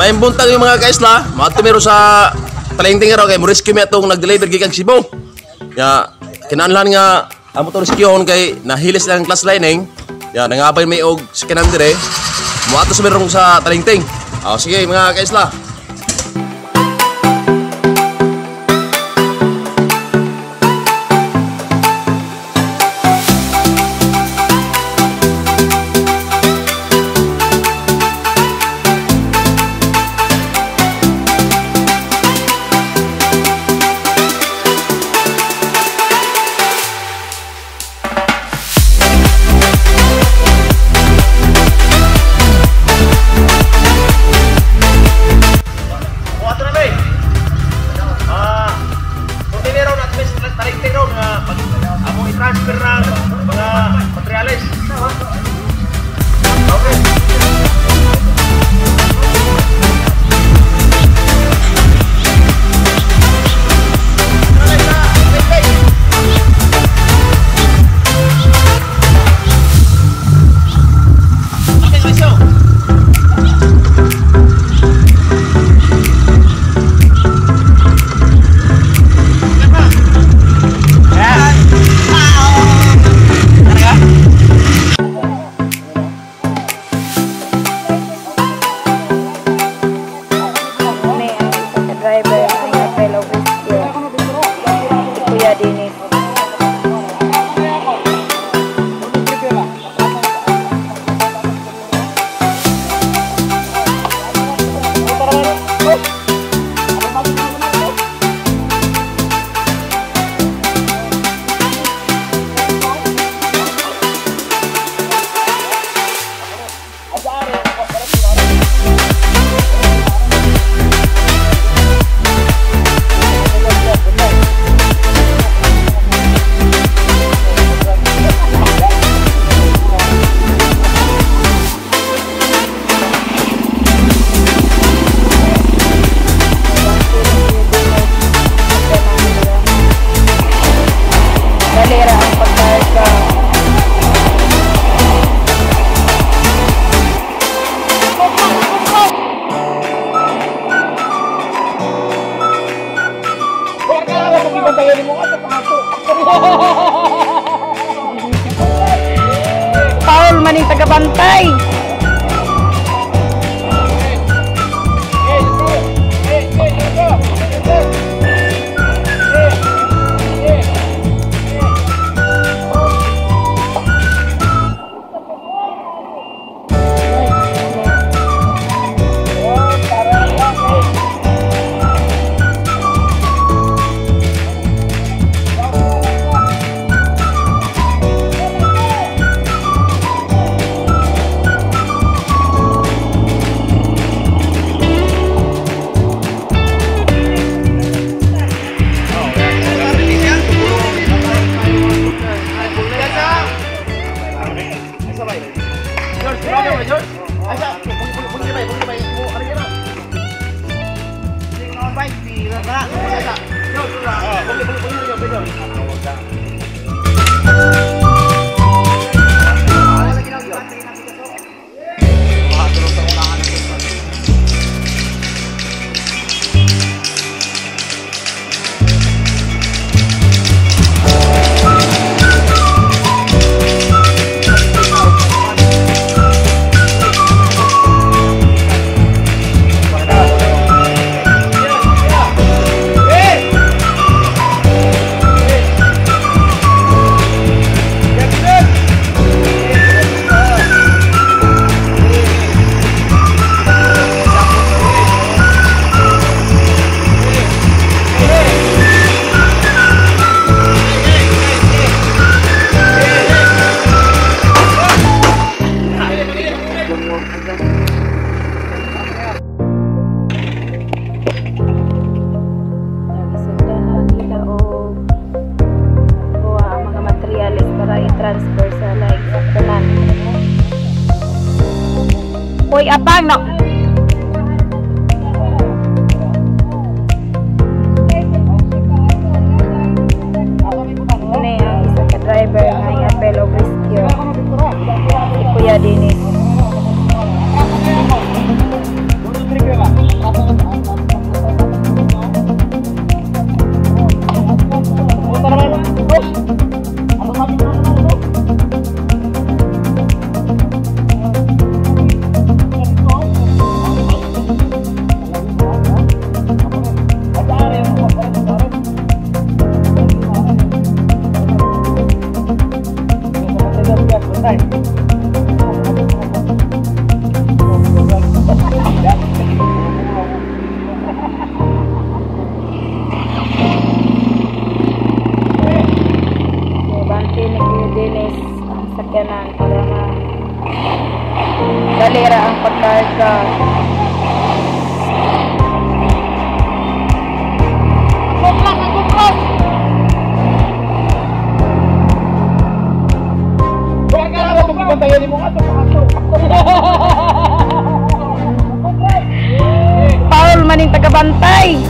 may buntag yung mga kaisla, mga tumiro sa talingting raw kay mo rescue mi atong nag-deliver gikan Cebu. Ya, kinahanglan nga amo to rescueon kay nahilis lang class lining. Ya, nangabay may og sikanan dire. Mo ato sa merong sa talingting. Sige mga kaisla. Transfer ng mga materialis. Paul maning tagabantay. transfer sa like sa tanan. Hoy apang no. Ini ang isa ka driver nga fellow rescue. Si Kuya Dennis. my God. Paul maning tagabantay.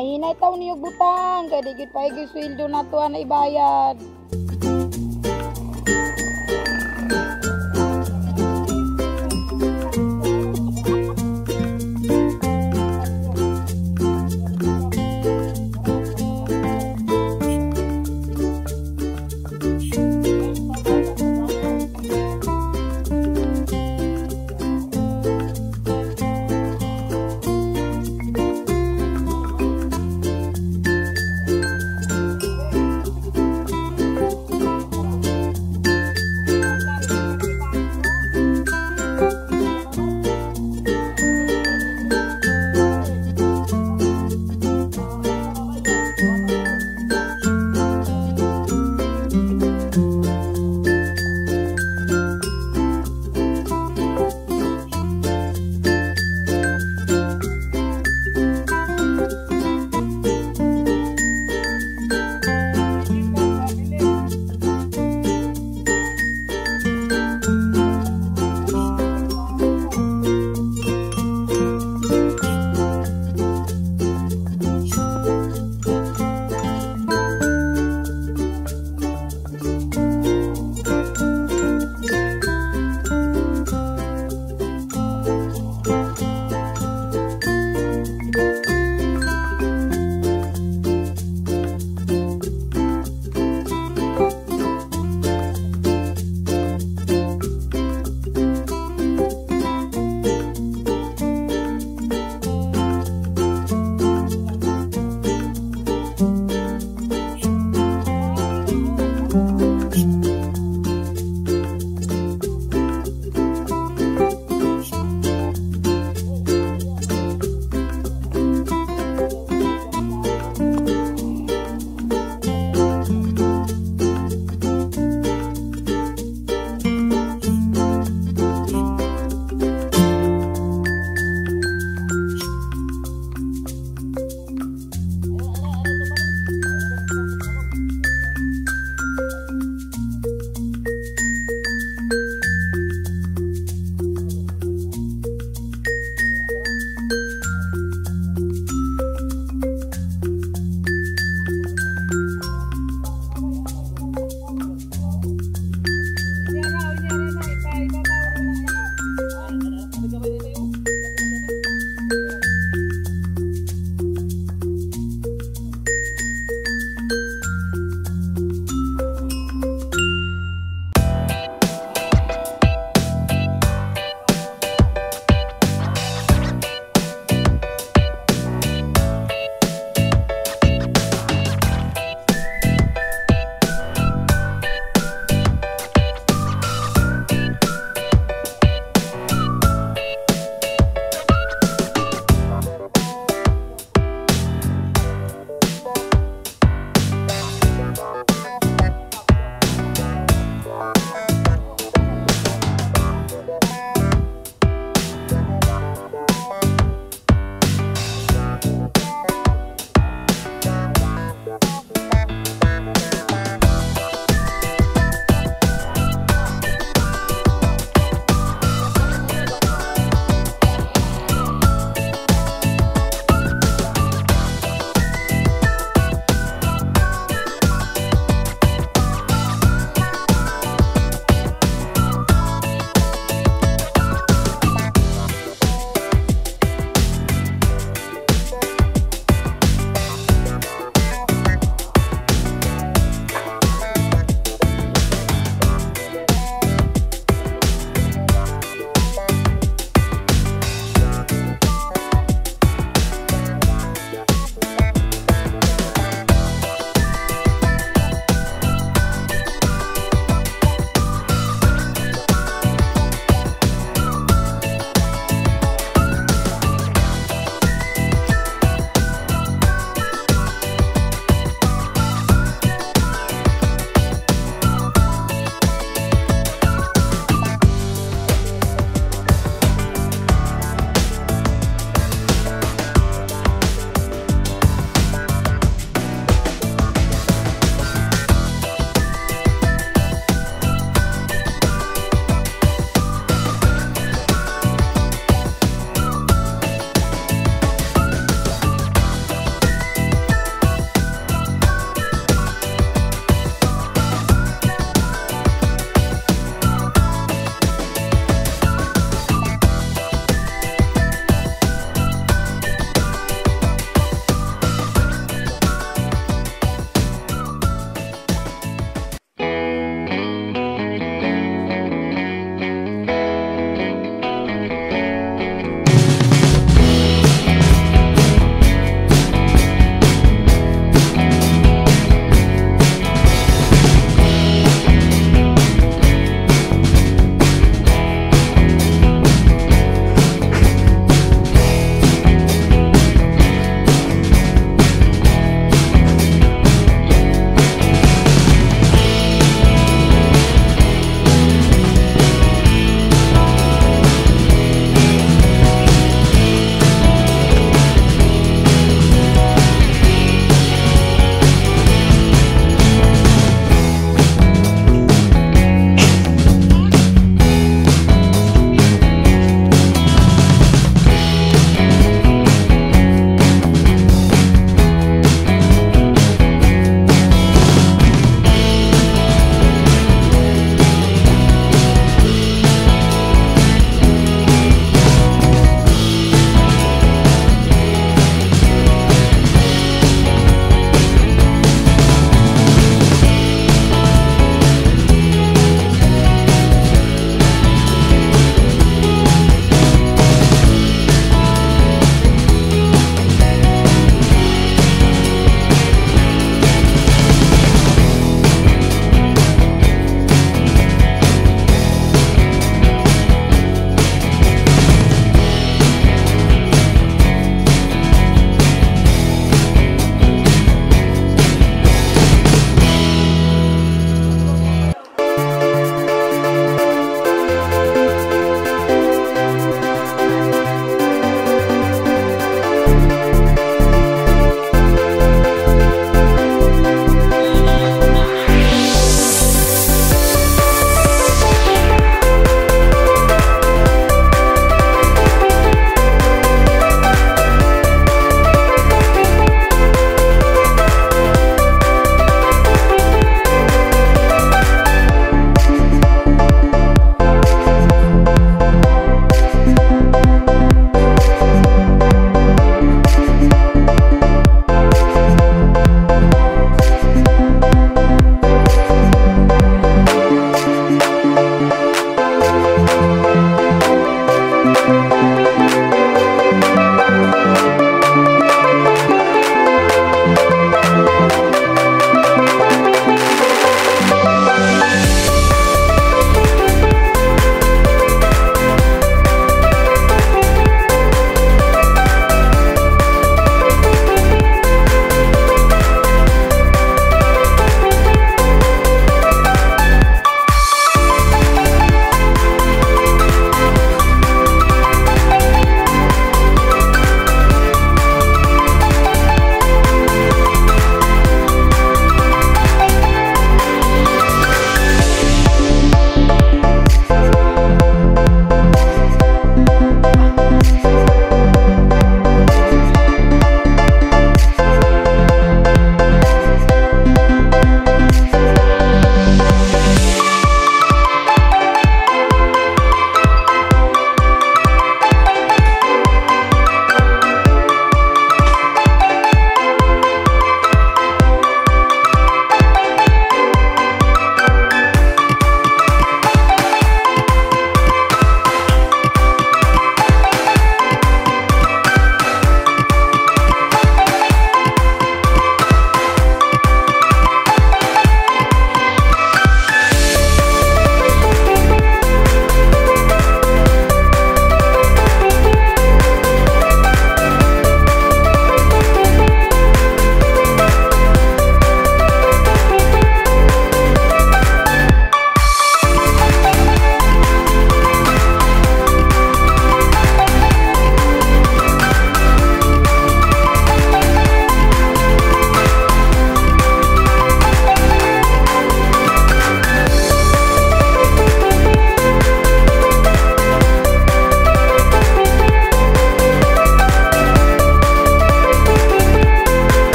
Hinay-hinay taon niyo butang. Kaya di gid paigi sweldo na to na ibayad.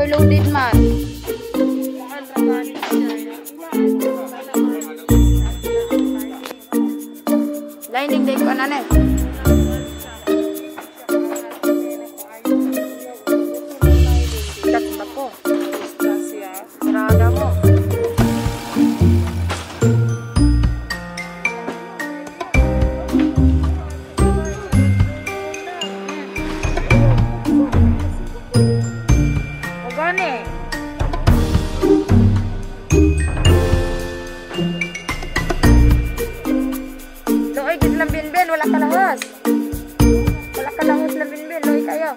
overloaded man. Lining day ko na na. That's ako. Sarada mo. Loy gid lang binben, wala ka lahas. Wala ka lahas lang binben, loy kayo.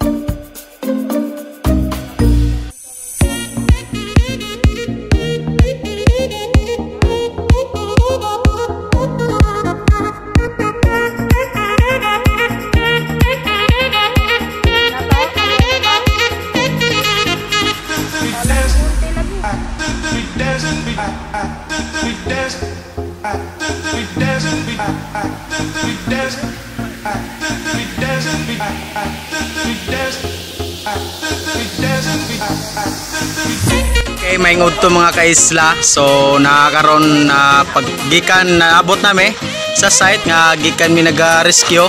Okay, may ngud to mga kaisla. So nakakaroon na paggikan na abot nami sa site nga gikan mi naga-rescue.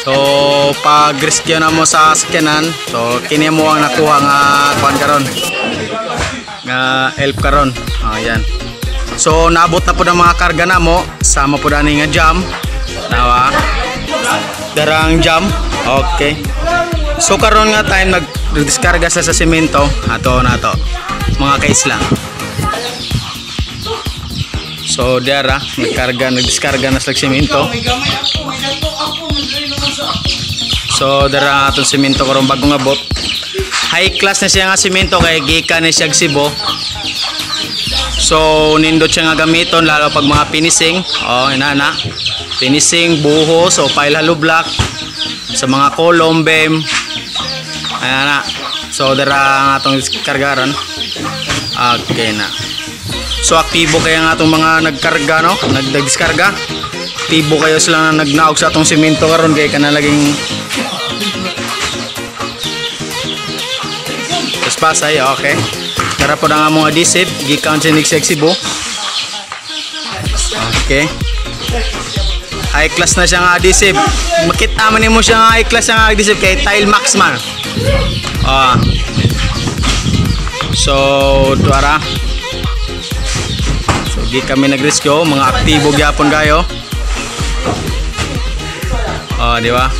So pag rescue na mo sa sakyanan, so kini mo ang nakuha nga kuan karon. Nga help karon. Ayan. So naabot na po ng mga karga na mo, sama po dani nga jam. Nawa. Darang jam. Okay. So karon nga time nagdiskarga sa semento ato na to mga kaisla. So dara nagdiskarga na sa semento. So dara atong semento karon bagong abot. High class na siya nga semento kay gikan ni siya Cebu. So nindot siya nga gamiton lalo pag mga finishing. Oh inana. Finishing buhos o pile hollow block sa mga column beam. Ayan na. So dara nga atong kargaran. Okay na. So aktibo kaya nga atong mga nagkarga no, nagdiskarga. Aktibo kayo sila na nagnaog sa atong semento karon kay kana laging pasay. Okay. Dara po na nga mga adhesive gikan sa Cebu. Okay. High class na siya nga adhesive. Makita man nimo siya nga high class nga adhesive kay Tile Max man. So duara. So di kami nag-rescue, mga aktibo gyapon kayo. Di ba?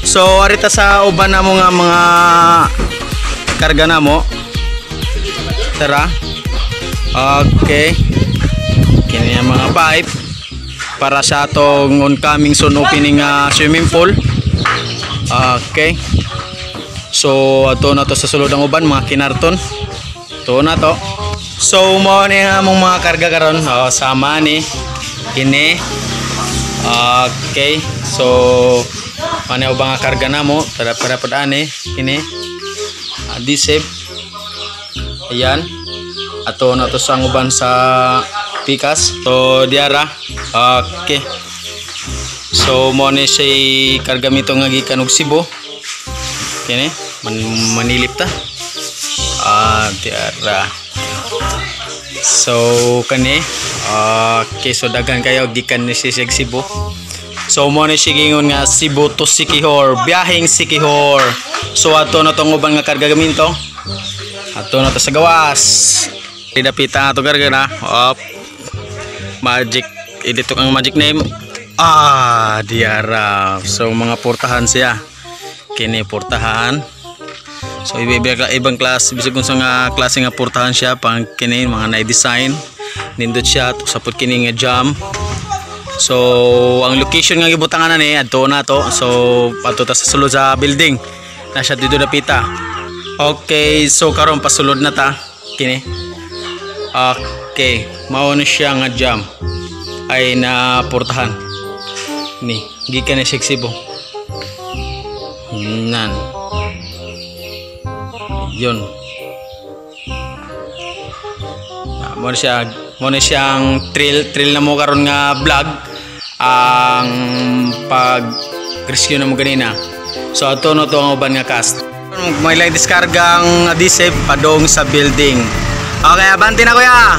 So arita sa uban na mo nga mga karga na mo. Tara. Okay. Kini ang mga pipe para sa atong oncoming soon opening swimming pool. Okay. So ato na to sa sulod ng uban mga kinarton. Ito na to. So mo ni among mga karga karon. Sama ni kini. Okay. So ano ubang karga na mo para padani kini. Adhesive. Ayan. Ato na to sa uban sa pikas. So diara. Okay. So mo ni siya kargamito nga gikan og Cebu. Kini manilip ta. Diara. So kani okay, so dagan kayo gikan ni siya Cebu. So mo ni siya gingon nga Cebu to Siquijor, biyaheng Siquijor. So ato na tong uban nga karga gaminto. Ato na to sa gawas. Didapita ato karga na. Magic edit ang magic name. Diara. So mga portahan siya. Kini portahan. So ibang class bisag kung sa nga klase nga portahan siya pang kini mga na-design. Nindot siya sapot kini nga jam. So ang location nga gibutangan na ni adto na to. So adto ta sa sulod sa building. Na siya dito dapita. Okay, so karon pasulod na ta kini. Okay, mao na siya nga jam ay na portahan. Ni gikan ni Cebu. Nan. Yun. Mo na siyang trail na mo karon nga vlog ang pag rescue na mo ganina. So ato no to ang uban nga cast. May lang diskargang adhesive padong sa building. Okay, abanti na kuya.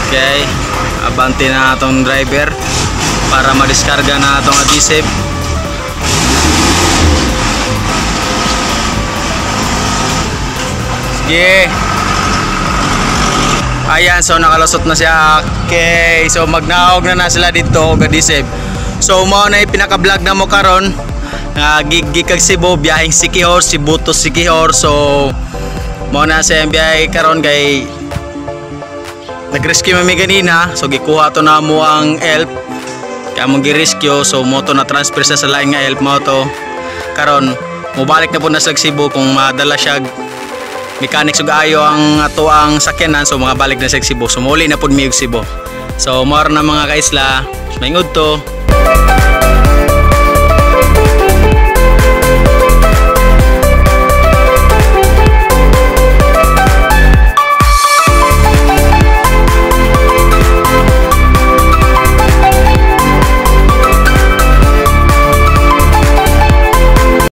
Okay, abanti na itong driver para madiskarga na itong adhesive. Sige. Ayan, so nakalusot na siya. Okay, so magnaog na sila dito og adhesive. So mao na pinaka-vlog na mo karon. Gigikag Cebu, biyaheng Siquijor, Cebu to Siquijor. So mao na sa biyahe karon kay nag-rescue kami ganina. So gikuha to na mo ang help. Kaya mong gi-rescue, so mo to na transfer sa lain nga help mo to. Karon mobalik na po na sa Cebu kung madala siya mechanics ug ayo ang ato ang sakyanan, so mga balik na sa Cebu. So muli na pud mi og Cebu. So more na mga kaisla, maingod to.